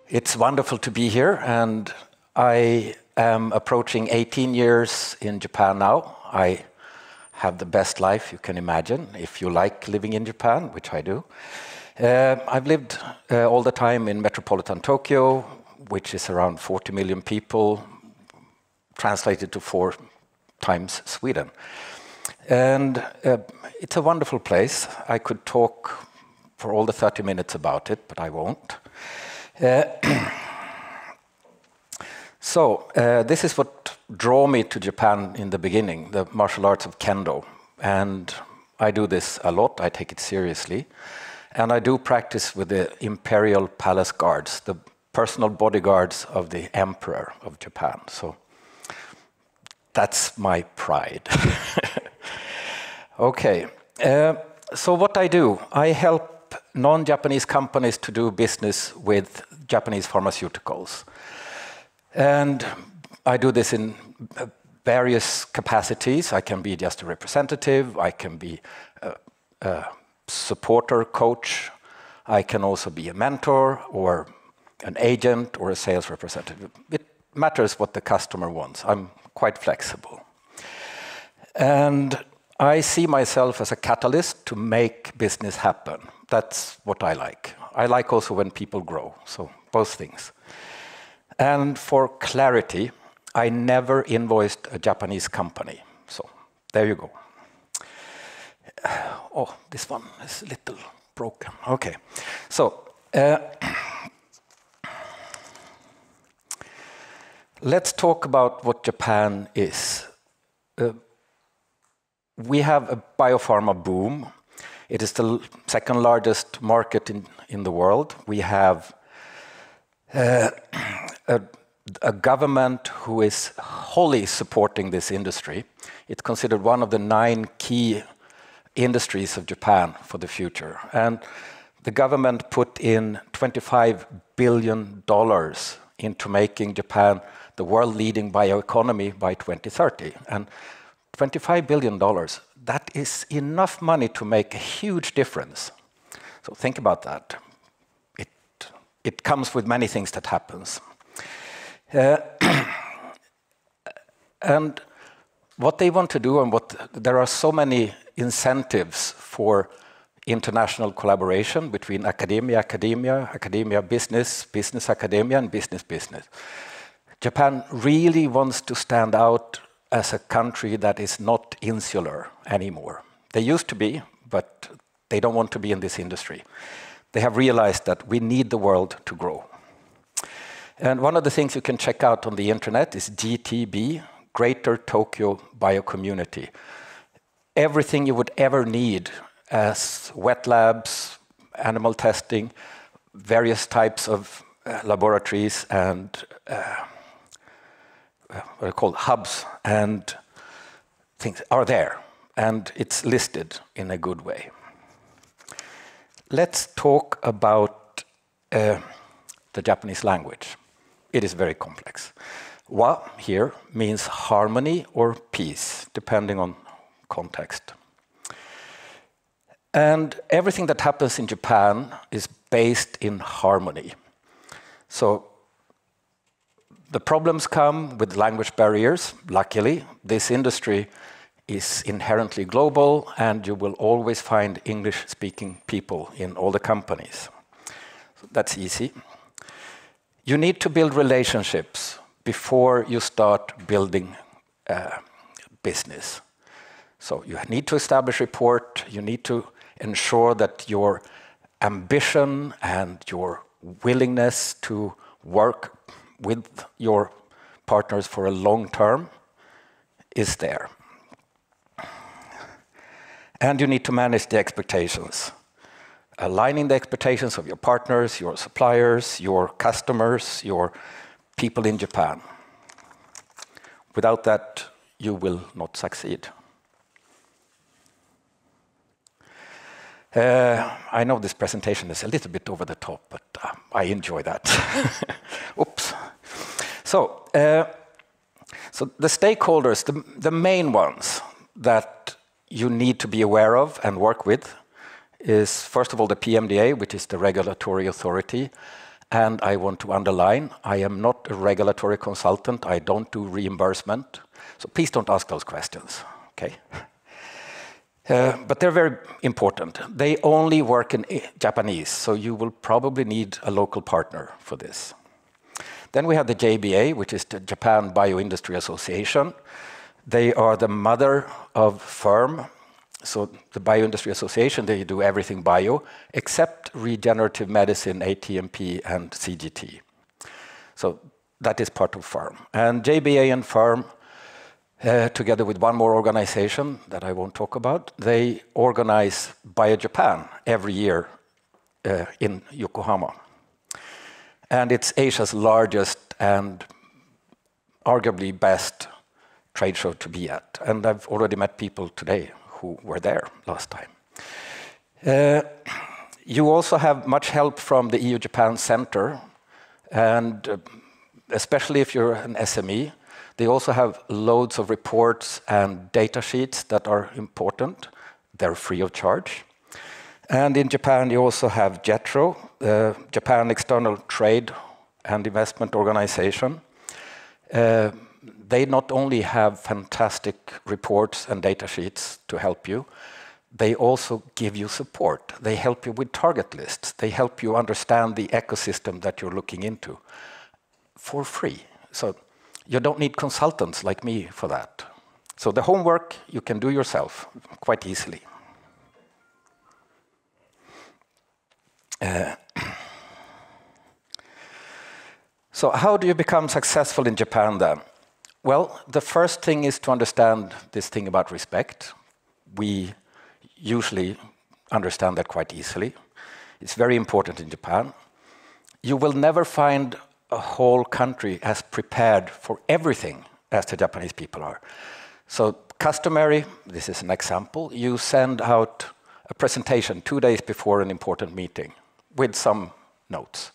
It's wonderful to be here, and I am approaching 18 years in Japan now. I have the best life you can imagine, if you like living in Japan, which I do. I've lived all the time in metropolitan Tokyo, which is around 40 million people, translated to 4 times Sweden. And it's a wonderful place. I could talk for all the 30 minutes about it, but I won't. This is what drew me to Japan in the beginning, the martial arts of Kendo. And I do this a lot, I take it seriously. And I do practice with the Imperial Palace Guards, the personal bodyguards of the Emperor of Japan. So that's my pride. Okay, so what I do, I help non-Japanese companies to do business with Japanese pharmaceuticals. And I do this in various capacities. I can be just a representative, I can be a supporter, coach, I can also be a mentor or an agent or a sales representative. It matters what the customer wants. I'm quite flexible. And I see myself as a catalyst to make business happen. That's what I like. I like also when people grow, so both things. And for clarity, I never invoiced a Japanese company. So there you go. Oh, this one is a little broken. Okay, so let's talk about what Japan is. We have a biopharma boom. It is the second largest market in the world. We have a government who is wholly supporting this industry. It's considered one of the 9 key industries of Japan for the future. And the government put in $25 billion into making Japan the world-leading bioeconomy by 2030. And $25 billion, that is enough money to make a huge difference. So think about that. It comes with many things that happens. And what they want to do, and there are so many incentives for international collaboration between academia, business, academia, and business. Japan really wants to stand out as a country that is not insular anymore. They used to be, but they don't want to be in this industry. They have realized that we need the world to grow. And one of the things you can check out on the internet is GTB, Greater Tokyo Biocommunity. Everything you would ever need as wet labs, animal testing, various types of laboratories and what are called hubs and things are there. And it's listed in a good way. Let's talk about the Japanese language. It is very complex. Wa here means harmony or peace, depending on context. And everything that happens in Japan is based in harmony. So the problems come with language barriers. Luckily, this industry is inherently global, and you will always find English-speaking people in all the companies. So that's easy. You need to build relationships before you start building business. So you need to establish rapport. You need to ensure that your ambition and your willingness to work with your partners for a long term is there. And you need to manage the expectations. Aligning the expectations of your partners, your suppliers, your customers, your people in Japan. Without that, you will not succeed. I know this presentation is a little bit over the top, but I enjoy that. Oops. So the stakeholders, the main ones that you need to be aware of and work with is, first of all, the PMDA, which is the regulatory authority, and I want to underline, I am not a regulatory consultant. I don't do reimbursement. So please don't ask those questions, okay? But they're very important. They only work in Japanese, so you will probably need a local partner for this. Then we have the JBA, which is the Japan Bioindustry Association. They are the mother of FIRM. So the Bioindustry Association, they do everything bio, except regenerative medicine, ATMP, and CGT. So that is part of FIRM. And JBA and FIRM, together with one more organization that I won't talk about, they organize BioJapan every year in Yokohama. And it's Asia's largest and arguably best trade show to be at. And I've already met people today who were there last time. You also have much help from the EU-Japan Center, and especially if you're an SME, they also have loads of reports and data sheets that are important. They're free of charge. And in Japan, you also have JETRO, the Japan External Trade and Investment Organization. They not only have fantastic reports and data sheets to help you, they also give you support. They help you with target lists. They help you understand the ecosystem that you're looking into for free. So you don't need consultants like me for that. So the homework you can do yourself quite easily. So how do you become successful in Japan then? Well, the first thing is to understand this thing about respect. We usually understand that quite easily. It's very important in Japan. You will never find a whole country as prepared for everything as the Japanese people are. So customary, this is an example, you send out a presentation 2 days before an important meeting with some notes.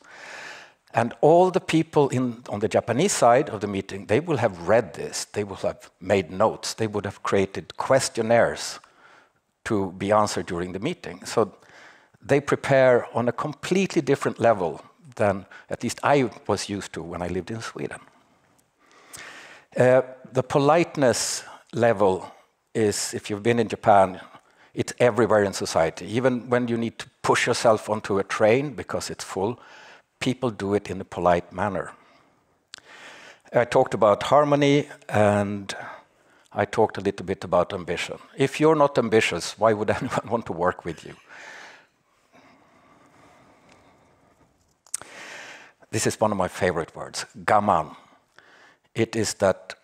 And all the people on the Japanese side of the meeting, they will have read this, they will have made notes, they would have created questionnaires to be answered during the meeting. So they prepare on a completely different level than at least I was used to when I lived in Sweden. The politeness level is, if you've been in Japan, it's everywhere in society. Even when you need to push yourself onto a train because it's full, people do it in a polite manner. I talked about harmony, and I talked a little bit about ambition. If you're not ambitious, why would anyone want to work with you? This is one of my favorite words, gaman. It is that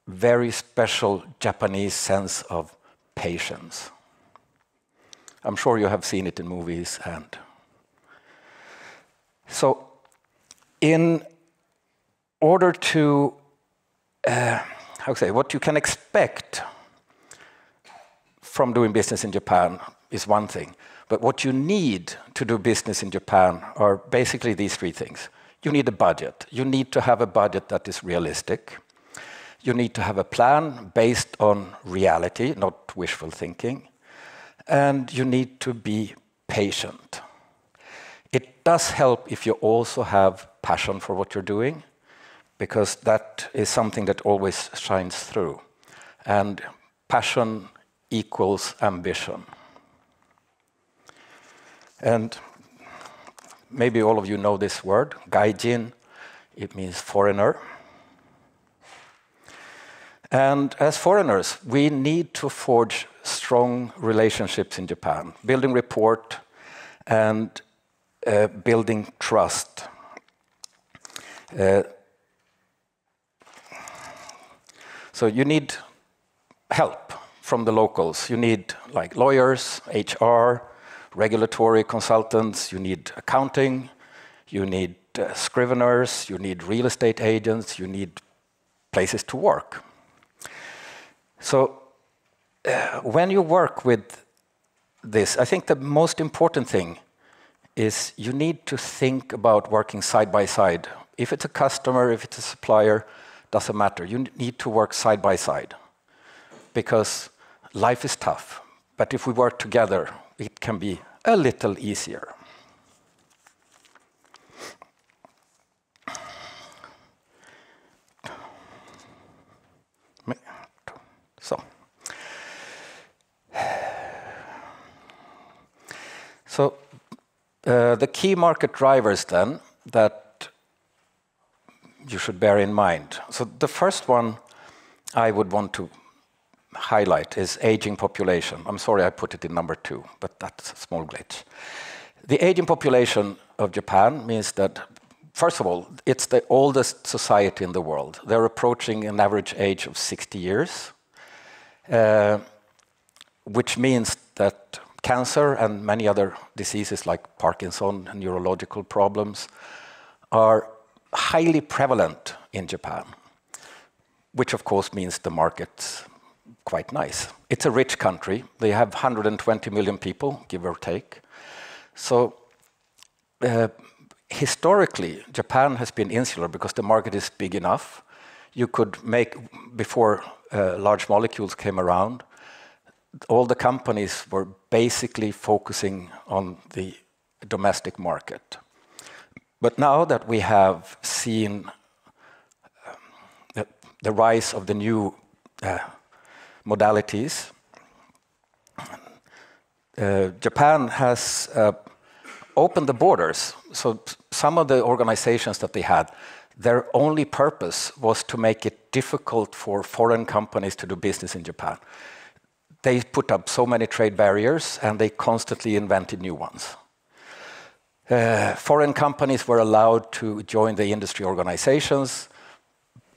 very special Japanese sense of patience. I'm sure you have seen it in movies. And so in order to, what you can expect from doing business in Japan is one thing, but what you need to do business in Japan are basically these three things. You need a budget. You need to have a budget that is realistic. You need to have a plan based on reality, not wishful thinking. And you need to be patient. It does help if you also have passion for what you're doing, because that is something that always shines through. And passion equals ambition. And maybe all of you know this word, gaijin. It means foreigner. And as foreigners, we need to forge strong relationships in Japan, building rapport and building trust. So you need help from the locals. You need like lawyers, HR, regulatory consultants, you need accounting, you need scriveners, you need real estate agents, you need places to work. So when you work with this, I think the most important thing is you need to think about working side by side. If it's a customer, if it's a supplier, doesn't matter. You need to work side by side because life is tough. But if we work together, it can be a little easier. So the key market drivers then that you should bear in mind. So the first one I would want to highlight is aging population. I'm sorry I put it in number 2, but that's a small glitch. The aging population of Japan means that, first of all, it's the oldest society in the world. They're approaching an average age of 60 years, which means that cancer and many other diseases like Parkinson and neurological problems are highly prevalent in Japan, which of course means the market's quite nice. It's a rich country. They have 120 million people, give or take. So historically, Japan has been insular because the market is big enough. You could make, before large molecules came around, all the companies were basically focusing on the domestic market. But now that we have seen the rise of the new modalities, Japan has opened the borders. So some of the organizations that they had, their only purpose was to make it difficult for foreign companies to do business in Japan. They put up so many trade barriers and they constantly invented new ones. Foreign companies were allowed to join the industry organizations,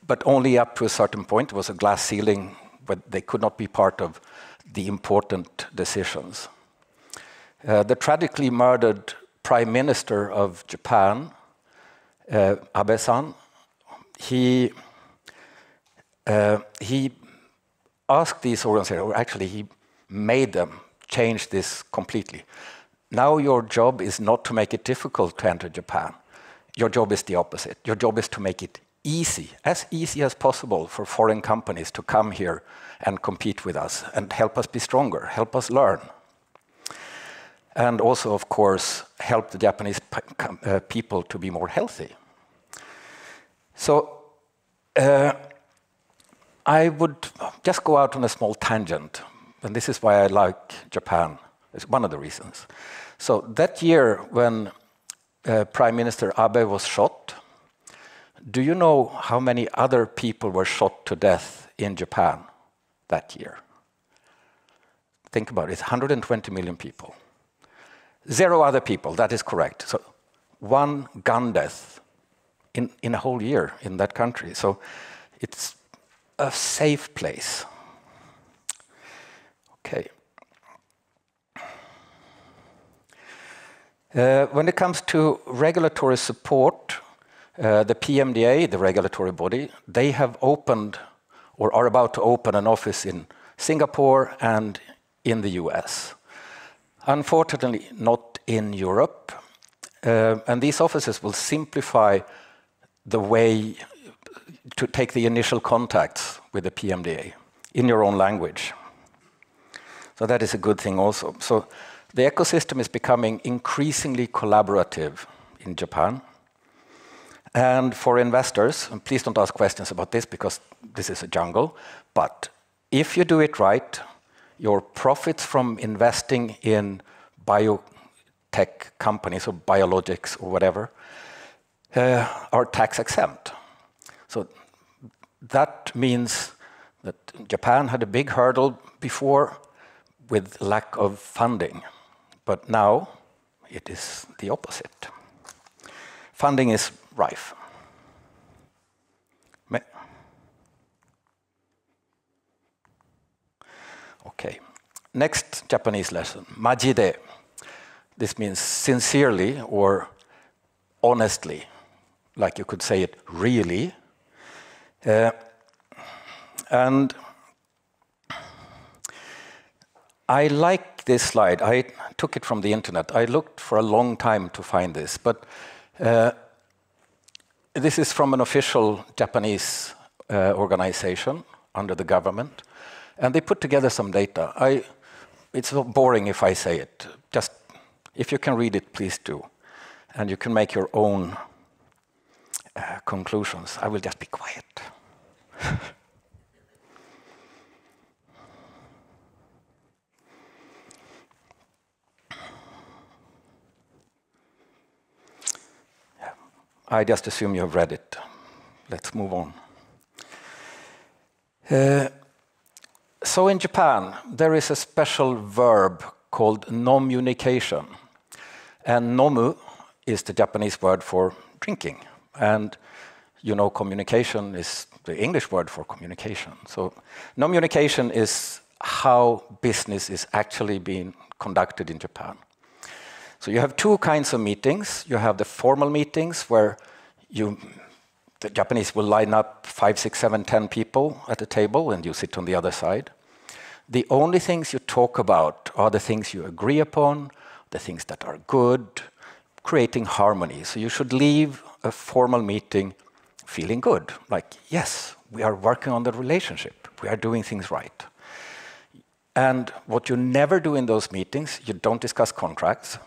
but only up to a certain point. It was a glass ceiling, but they could not be part of the important decisions. The tragically murdered Prime Minister of Japan, Abe-san, he asked these organizations, or actually he made them change this completely. Now your job is not to make it difficult to enter Japan. Your job is the opposite. Your job is to make it easy as possible for foreign companies to come here and compete with us and help us be stronger, help us learn. And also, of course, help the Japanese people to be more healthy. So I would just go out on a small tangent, and this is why I like Japan. It's one of the reasons. So that year when Prime Minister Abe was shot, do you know how many other people were shot to death in Japan that year? Think about it, it's 120 million people. 0 other people, that is correct. So 1 gun death in a whole year in that country. So it's a safe place. Okay. When it comes to regulatory support, the PMDA, the regulatory body, they have opened or are about to open an office in Singapore and in the US. Unfortunately, not in Europe. And these offices will simplify the way to take the initial contacts with the PMDA in your own language. So that is a good thing also. So the ecosystem is becoming increasingly collaborative in Japan. And for investors, and please don't ask questions about this because this is a jungle, but if you do it right, your profits from investing in biotech companies or biologics or whatever are tax exempt. So that means that Japan had a big hurdle before with lack of funding, but now it is the opposite. Funding is rife. Okay, next Japanese lesson, majide. This means sincerely or honestly, like you could say it really. And I like this slide. I took it from the internet. I looked for a long time to find this, but this is from an official Japanese organization under the government, and they put together some data. It's so boring if I say it. Just, if you can read it, please do. And you can make your own conclusions. I will just be quiet. I just assume you have read it. Let's move on. So in Japan, there is a special verb called nomunication. And nomu is the Japanese word for drinking. And you know communication is the English word for communication. So nomunication is how business is actually being conducted in Japan. So you have two kinds of meetings. You have the formal meetings where the Japanese will line up 5, 6, 7, 10 people at a table and you sit on the other side. The only things you talk about are the things you agree upon, the things that are good, creating harmony. So you should leave a formal meeting feeling good, like, yes, we are working on the relationship, we are doing things right. And what you never do in those meetings, you don't discuss contracts.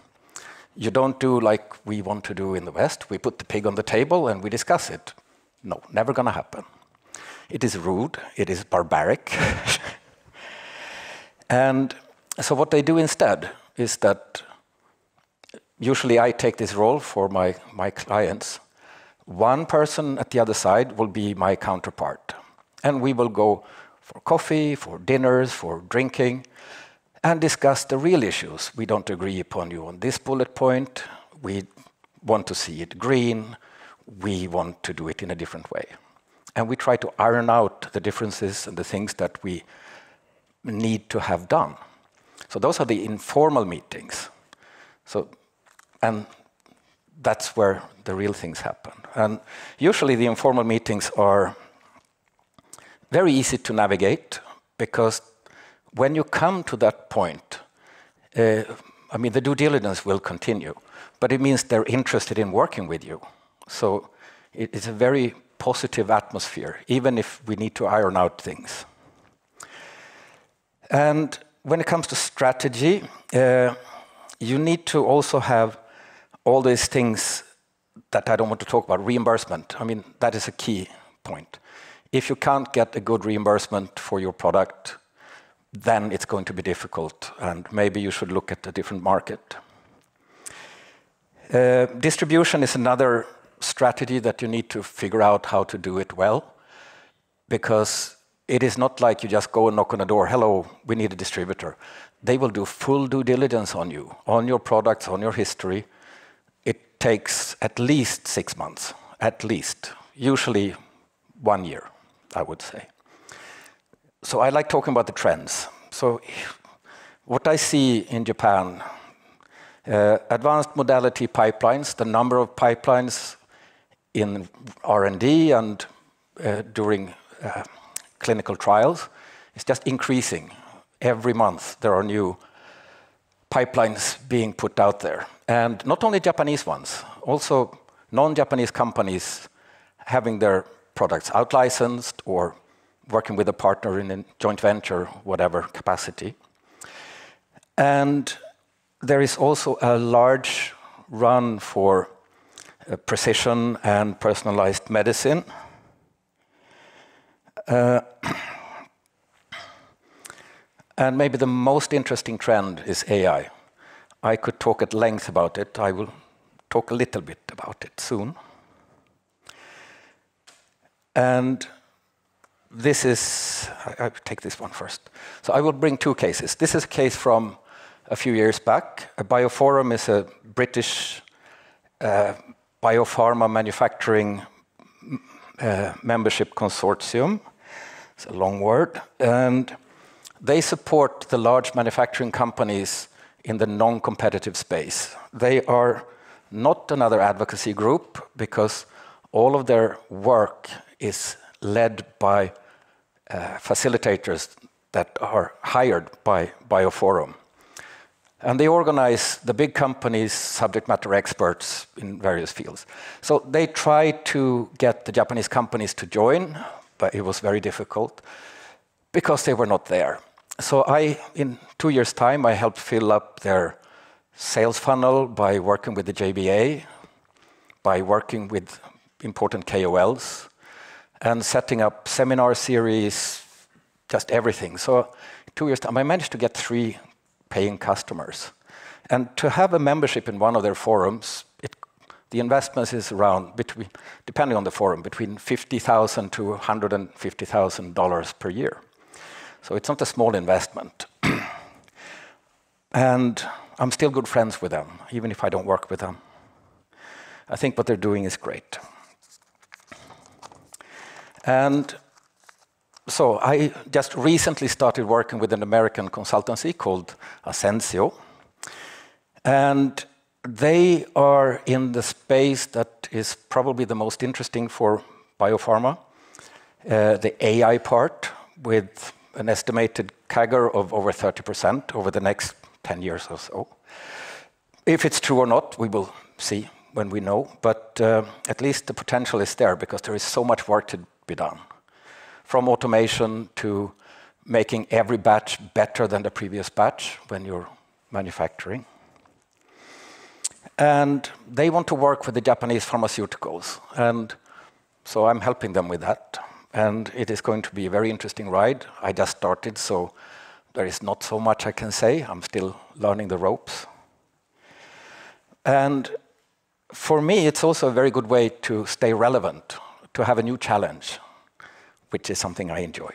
You don't do like we want to do in the West. We put the pig on the table and we discuss it. No, never going to happen. It is rude. It is barbaric. And so what they do instead is that usually I take this role for my clients. One person at the other side will be my counterpart. And we will go for coffee, for dinners, for drinking, and discuss the real issues. We don't agree upon you on this bullet point. We want to see it green. We want to do it in a different way. And we try to iron out the differences and the things that we need to have done. So those are the informal meetings. And that's where the real things happen. And usually the informal meetings are very easy to navigate because when you come to that point, the due diligence will continue, but it means they're interested in working with you. So it's a very positive atmosphere, even if we need to iron out things. And when it comes to strategy, you need to also have all these things that I don't want to talk about. Reimbursement, that is a key point. If you can't get a good reimbursement for your product, then it's going to be difficult, and maybe you should look at a different market. Distribution is another strategy that you need to figure out how to do it well, because it is not like you just go and knock on a door, hello, we need a distributor. They will do full due diligence on you, on your products, on your history. It takes at least 6 months, at least, usually 1 year, I would say. So I like talking about the trends. So what I see in Japan, advanced modality pipelines, the number of pipelines in R&D and during clinical trials is just increasing. Every month there are new pipelines being put out there. And not only Japanese ones, also non-Japanese companies having their products out-licensed or working with a partner in a joint venture, whatever capacity. And there is also a large run for precision and personalized medicine. And maybe the most interesting trend is AI. I could talk at length about it. I will talk a little bit about it soon. And this is, I take this one first. So I will bring two cases. This is a case from a few years back. BioForum is a British biopharma manufacturing membership consortium. It's a long word. And they support the large manufacturing companies in the non-competitive space. They are not another advocacy group because all of their work is led by facilitators that are hired by BioForum. And they organize the big companies, subject matter experts in various fields. So they tried to get the Japanese companies to join, but it was very difficult because they were not there. So in 2 years' time, I helped fill up their sales funnel by working with the JBA, by working with important KOLs, and setting up seminar series, just everything. So in 2 years' time, I managed to get 3 paying customers. And to have a membership in one of their forums, the investment is around, depending on the forum, between $50,000 to $150,000 per year. So it's not a small investment. And I'm still good friends with them, even if I don't work with them. I think what they're doing is great. And so I just recently started working with an American consultancy called Ascensio. And they are in the space that is probably the most interesting for biopharma, the AI part, with an estimated CAGR of over 30% over the next 10 years or so. If it's true or not, we will see when we know, but at least the potential is there because there is so much work to be done. From automation to making every batch better than the previous batch when you're manufacturing. And they want to work with the Japanese pharmaceuticals. And so I'm helping them with that. And it is going to be a very interesting ride. I just started, so there is not so much I can say. I'm still learning the ropes. And for me, it's also a very good way to stay relevant, to have a new challenge, which is something I enjoy.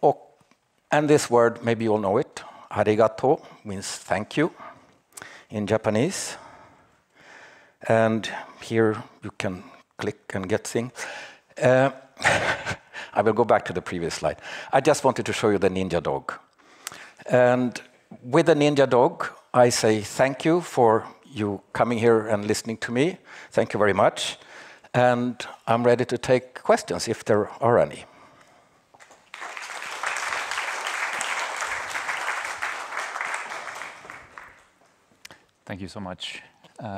Oh, and this word, maybe you all know it. Arigato means thank you in Japanese. And here you can click and get things. I will go back to the previous slide. I just wanted to show you the ninja dog. And with the ninja dog, I say thank you for you coming here and listening to me. Thank you very much. And I'm ready to take questions if there are any. Thank you so much,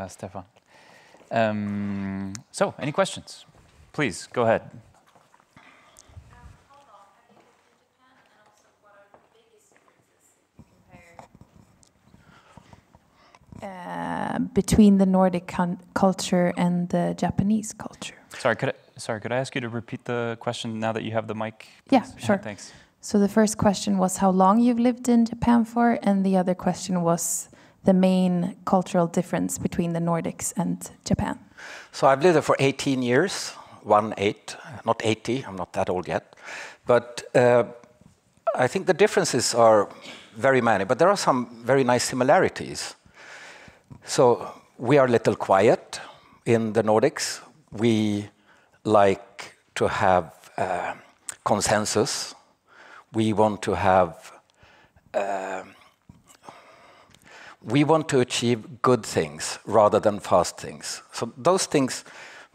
Stefan. So, any questions? Please, go ahead. How long have you lived in Japan, and also what are the biggest differences between the Nordic culture and the Japanese culture? Sorry, could I ask you to repeat the question now that you have the mic? Yeah, sure. Thanks. So the first question was how long you've lived in Japan for, and the other question was the main cultural difference between the Nordics and Japan. So I've lived there for 18 years, 18, not 80, I'm not that old yet. But I think the differences are very many, but there are some very nice similarities. So we are a little quiet in the Nordics. We like to have consensus. We want to have we want to achieve good things rather than fast things. So those things,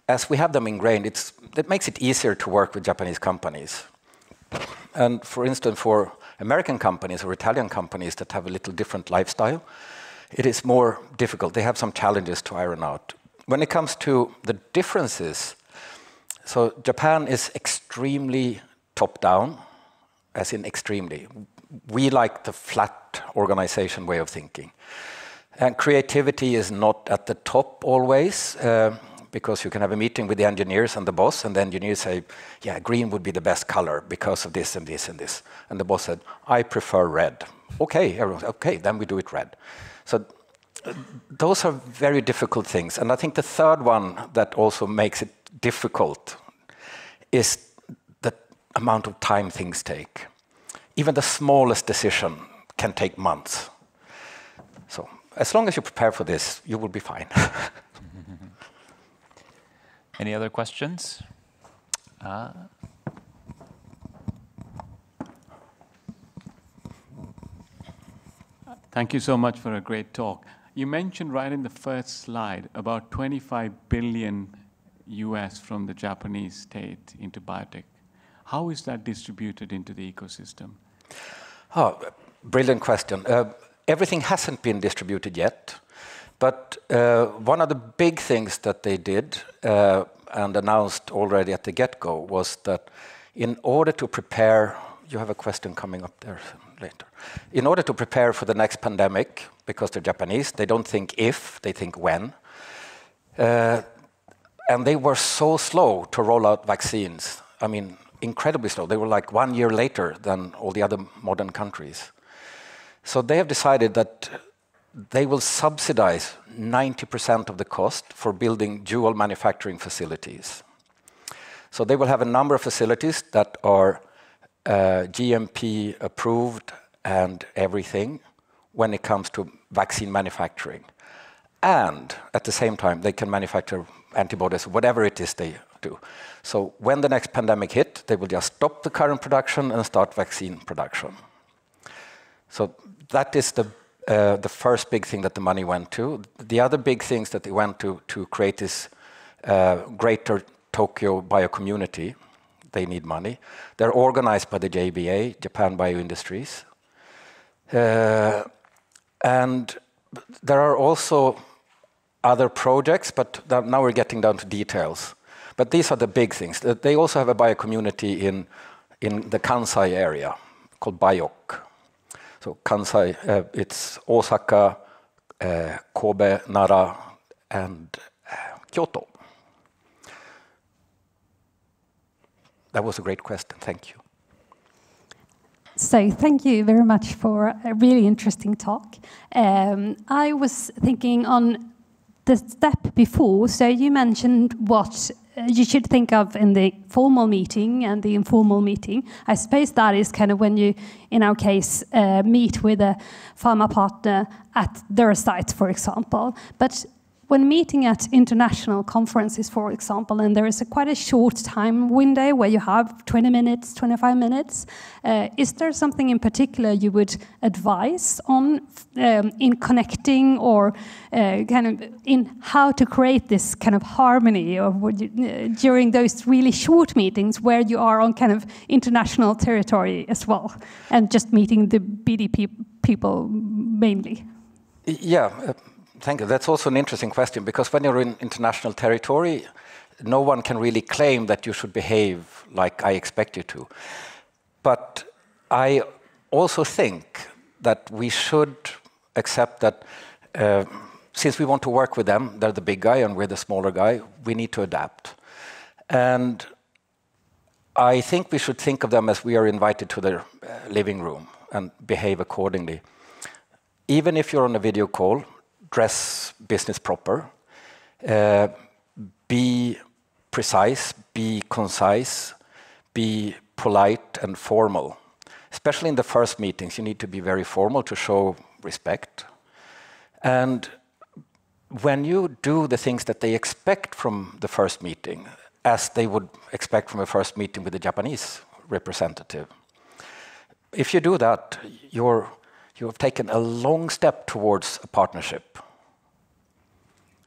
as we have them ingrained, it makes it easier to work with Japanese companies. And for instance, for American companies or Italian companies that have a little different lifestyle, it is more difficult. They have some challenges to iron out. When it comes to the differences, so Japan is extremely top-down, as in extremely. We like the flat organization way of thinking. And creativity is not at the top always, because you can have a meeting with the engineers and the boss, and the engineers say, yeah, green would be the best color because of this and this and this. And the boss said, I prefer red. Okay, everyone said, okay, then we do it red. So those are very difficult things. And I think the third one that also makes it difficult is the amount of time things take. Even the smallest decision can take months. So as long as you prepare for this, you will be fine. Any other questions? Thank you so much for a great talk. You mentioned right in the first slide about 25 billion US from the Japanese state into biotech. How is that distributed into the ecosystem? Oh, brilliant question. Everything hasn't been distributed yet, but one of the big things that they did and announced already at the get-go was that in order to prepare, you have a question coming up there later. In order to prepare for the next pandemic, because they're Japanese, they don't think if, they think when. And they were so slow to roll out vaccines. I mean, incredibly slow. They were like 1 year later than all the other modern countries. So they have decided that they will subsidize 90% of the cost for building dual manufacturing facilities. So they will have a number of facilities that are GMP approved and everything when it comes to vaccine manufacturing. And at the same time, they can manufacture antibodies, whatever it is they do. So when the next pandemic hit, they will just stop the current production and start vaccine production. So that is the first big thing that the money went to. The other big things that they went to create this greater Tokyo biocommunity, they need money. They're organized by the JBA, Japan Bioindustries. And there are also other projects, but now we're getting down to details. But these are the big things. They also have a biocommunity in the Kansai area called BioStock. So Kansai, it's Osaka, Kobe, Nara, and Kyoto. That was a great question. Thank you. So thank you very much for a really interesting talk. I was thinking on the step before, so you mentioned what you should think of in the formal meeting and the informal meeting. I suppose that is kind of when you, in our case, meet with a pharma partner at their site, for example. But when meeting at international conferences, for example, and there is quite a short time window where you have 20 minutes, 25 minutes, is there something in particular you would advise on in connecting or kind of in how to create this kind of harmony during those really short meetings where you are on kind of international territory as well and just meeting the BDP people mainly? Yeah. Thank you. That's also an interesting question, because when you're in international territory, no one can really claim that you should behave like I expect you to. But I also think that we should accept that since we want to work with them, they're the big guy and we're the smaller guy, we need to adapt. And I think we should think of them as we are invited to their living room and behave accordingly. Even if you're on a video call, dress business proper, be precise, be concise, be polite and formal. Especially in the first meetings, you need to be very formal to show respect. And when you do the things that they expect from the first meeting, as they would expect from a first meeting with a Japanese representative, if you do that, you have taken a long step towards a partnership.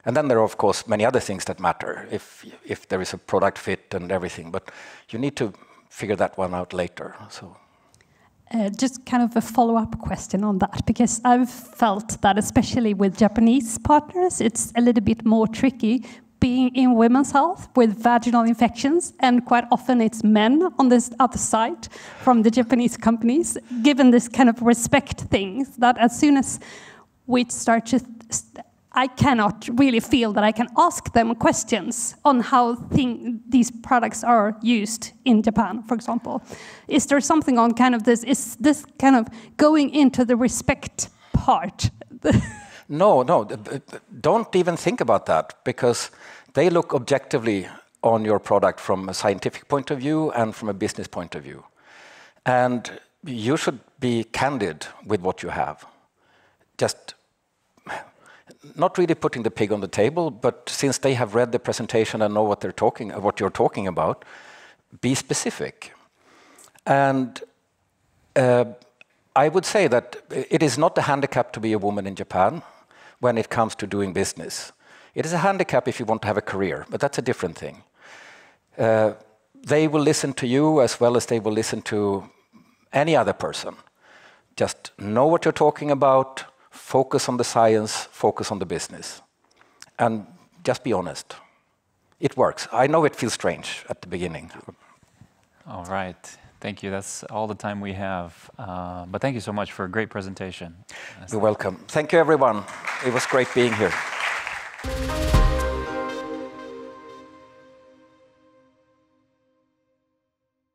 And then there are, of course, many other things that matter, if there is a product fit and everything, but you need to figure that one out later. So, just kind of a follow-up question on that, because I've felt that especially with Japanese partners, it's a little bit more tricky being in women's health with vaginal infections, and quite often it's men on this other side from the Japanese companies, given this kind of respect thing, that as soon as we start to, I cannot really feel that I can ask them questions on how these products are used in Japan, for example. Is there something on kind of this, is this kind of going into the respect part? No, don't even think about that, because they look objectively on your product from a scientific point of view and from a business point of view. And you should be candid with what you have. Just not really putting the pig on the table, but since they have read the presentation and know what you're talking about, be specific. And I would say that it is not a handicap to be a woman in Japan when it comes to doing business. It is a handicap if you want to have a career, but that's a different thing. They will listen to you as well as they will listen to any other person. Just know what you're talking about, focus on the science, focus on the business, and just be honest. It works. I know it feels strange at the beginning. All right. Thank you. That's all the time we have. But thank you so much for a great presentation. You're welcome. Thank you, everyone. It was great being here.